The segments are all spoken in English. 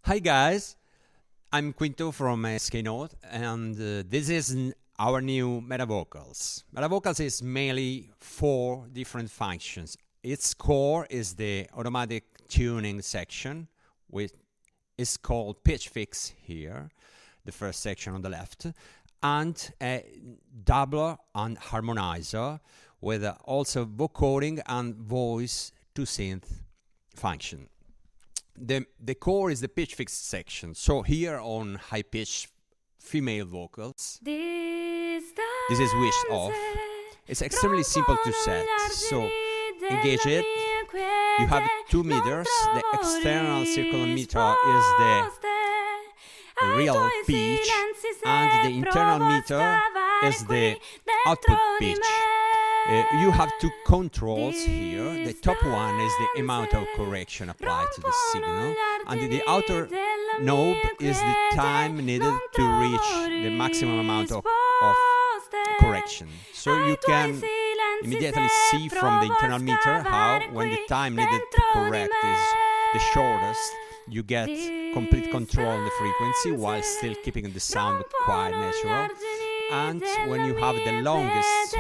Hi guys, I'm Quinto from SKnote, and this is our new MetaVocals. MetaVocals is mainly 4 different functions. Its core is the automatic tuning section, which is called pitch fix here, the first section on the left, and a doubler and harmonizer with also vocoding and voice to synth function. The core is the pitch fix section. So here on high pitch female vocals, this is switched off. It's extremely simple to set. So engage it. You have 2 meters. The external circular meter is the real pitch, and the internal meter is the output pitch. You have 2 controls here. The top one is the amount of correction applied to the signal, and the outer knob is the time needed to reach the maximum amount of correction. So you can immediately see from the internal meter how, when the time needed to correct is the shortest, you get complete control on the frequency while still keeping the sound quite natural. And when you have the longest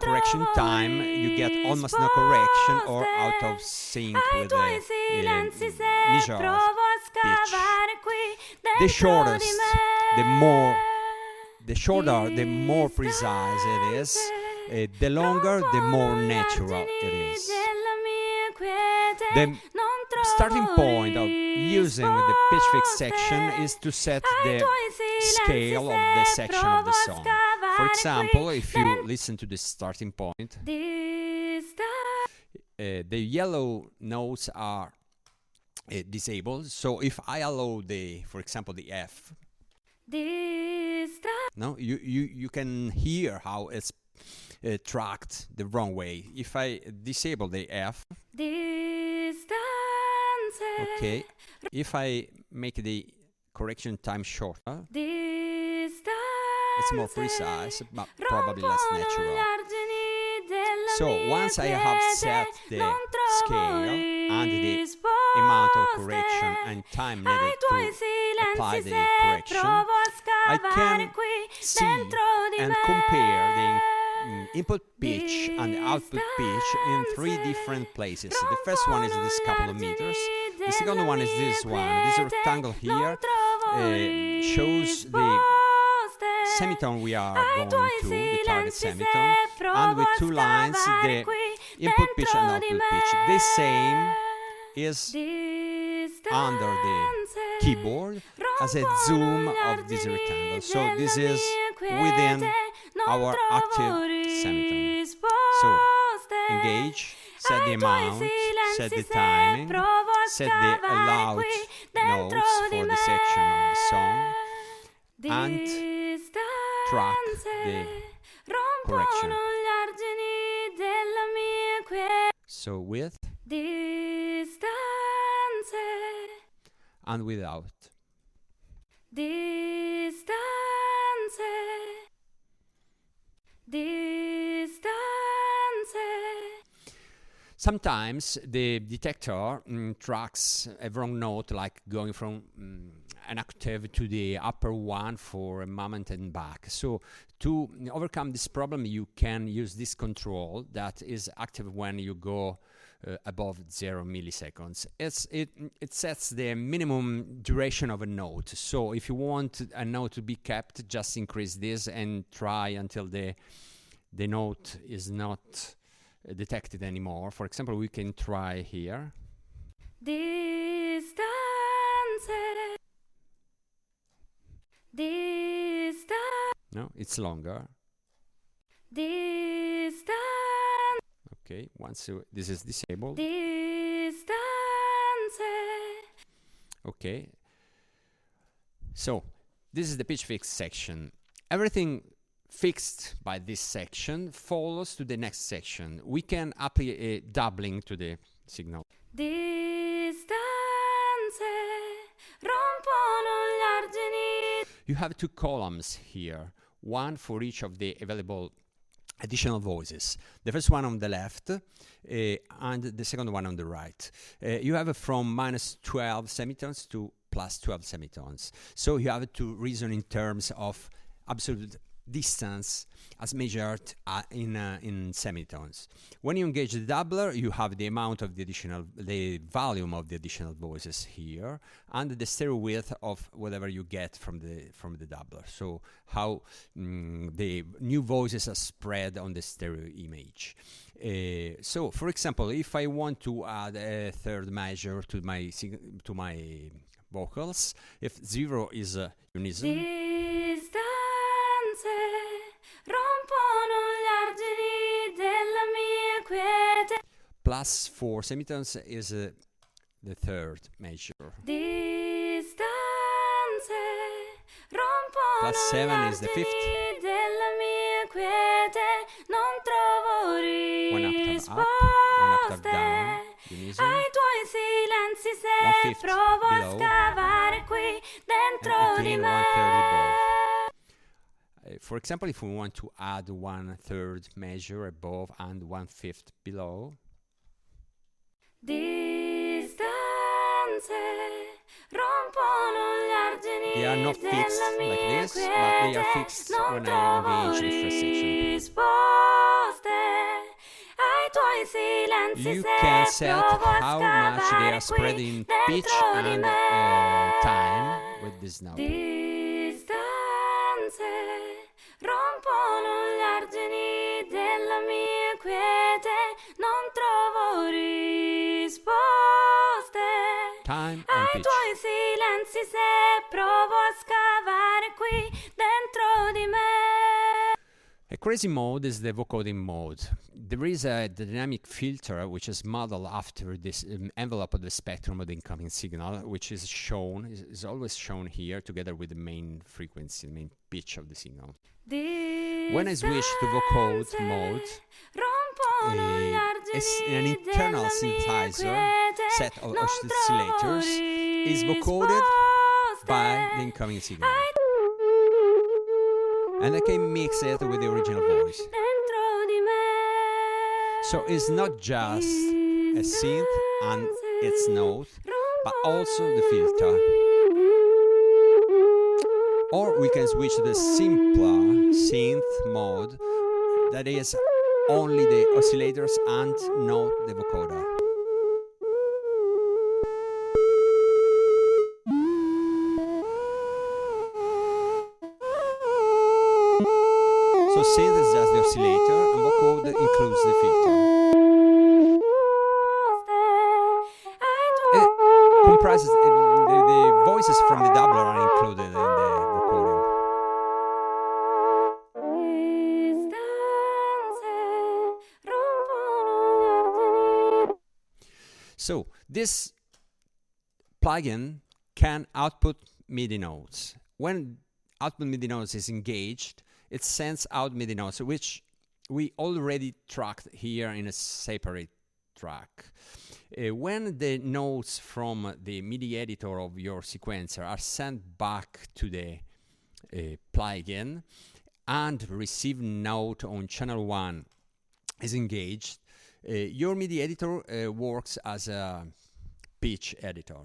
correction time, you get almost no correction or out of sync with the measure of pitch. The shorter, the more precise it is. The longer, the more natural it is. The starting point of using the pitch fix section is to set the scale of the section of the song. For example, if you listen to the starting point, the yellow notes are disabled. So if I allow for example, the F, no, you can hear how it's tracked the wrong way. If I disable the F, okay, if I make the correction time shorter, it's more precise, but probably less natural. So once I have set the scale and the amount of correction and time needed to apply the correction, I can see and compare the input pitch and the output pitch in 3 different places. The first one is this couple of meters. The second one is this one. This rectangle here shows the semitone we are going to, the target semitone, and with 2 lines, the input pitch and output pitch. The same is under the keyboard as a zoom of this rectangle. So this is within our active semitone. So engage, set the amount, set the timing, set the allowed notes for the section of the song, and track the correction. So with and without. Sometimes the detector tracks a wrong note, like going from an octave to the upper one for a moment and back. So to overcome this problem, you can use this control that is active when you go above 0 milliseconds. It sets the minimum duration of a note. So if you want a note to be kept, just increase this and try until the note is not detected anymore. For example, we can try here. No, it's longer. Okay, once this is disabled. Okay. So this is the pitch fix section. Everything fixed by this section follows to the next section. We can apply a doubling to the signal. You have 2 columns here, one for each of the available additional voices. The first one on the left and the second one on the right. You have from -12 semitones to plus 12 semitones. So you have to reason in terms of absolute distance as measured in semitones. When you engage the doubler, you have the amount of the volume of the additional voices here, and the stereo width of whatever you get from the doubler. So how the new voices are spread on the stereo image. So, for example, if I want to add a third measure to my vocals, if 0 is unison, rompono gli argini della mia quiete. plus 4 semitones is the third measure. Distanze rompono Plus 7 is the fifth. della mia quiete. Non trovo One octave risposte up, one octave down, unison. ai tuoi silenzi se 1/5 provo a below. scavare qui dentro And di again, me. 1/3 above. For example, if we want to add 1/3 measure above and 1/5 below, Distanze rompono gli argini they are not fixed della mia like this, but they are quiete. fixed Non when I trovo engage the first section. risposte ai tuoi silenzi You se can set provo a how much they are scavare spread qui in dentro pitch di and me. time with this note. Distanze rompono gli argini della mia quiete. Non trovo risposte Time and ai pitch. tuoi silenzi se provo a scavare qui dentro di me. A crazy mode is the vocoding mode. There is a dynamic filter which is modeled after this envelope of the spectrum of the incoming signal, which is shown, is always shown here together with the main frequency, the main pitch of the signal. When I switch to vocode mode, an internal synthesizer set of oscillators is vocoded by the incoming signal. And I can mix it with the original voice. So it's not just a synth and its note, but also the filter. Or we can switch to the simpler synth mode, that is only the oscillators and not the vocoder. So synth is just the oscillator and vocoder includes the filter. It comprises the voices from the doubler are included in the recording. So this plugin can output MIDI notes. When output MIDI notes is engaged, it sends out MIDI notes, which we already tracked here in a separate track. When the notes from the MIDI editor of your sequencer are sent back to the plugin and receive note on channel 1 is engaged, your MIDI editor works as a pitch editor.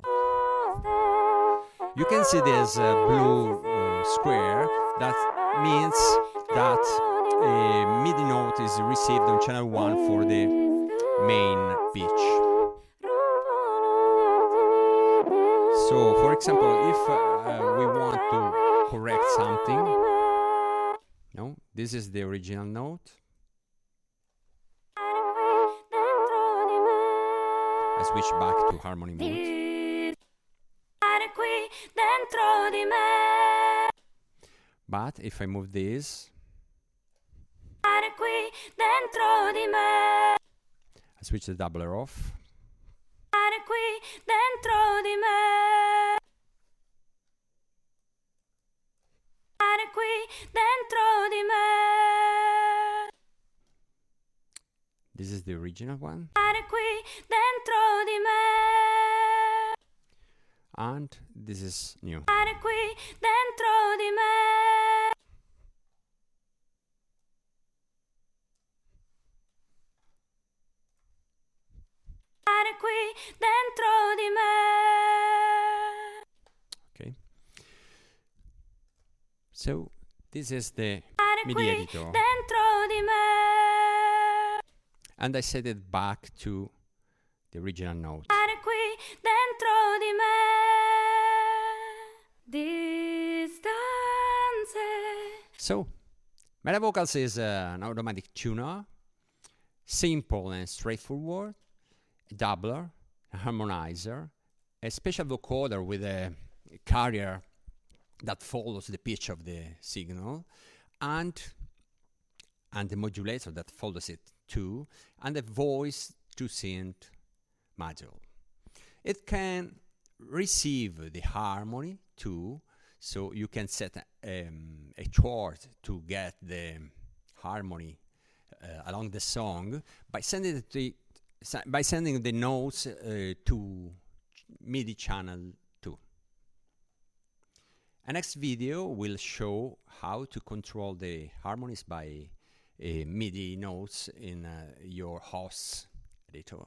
You can see this blue square. That means that a MIDI note is received on channel 1 for the main pitch. So, for example, if we want to correct something, no, this is the original note. I switch back to harmony mode. But if I move this, I switch the doubler off. This is the original one. And this is new. So this is the MIDI qui editor, dentro di me. and I set it back to the original note. Qui dentro di me. Distanze. So MetaVocals is an automatic tuner, simple and straightforward, a doubler, a harmonizer, a special vocoder with a carrier that follows the pitch of the signal, and the modulator that follows it too, and a voice to synth module. It can receive the harmony too, so you can set a chord to get the harmony along the song by sending the notes to MIDI channel 2. A next video will show how to control the harmonies by MIDI notes in your host's editor.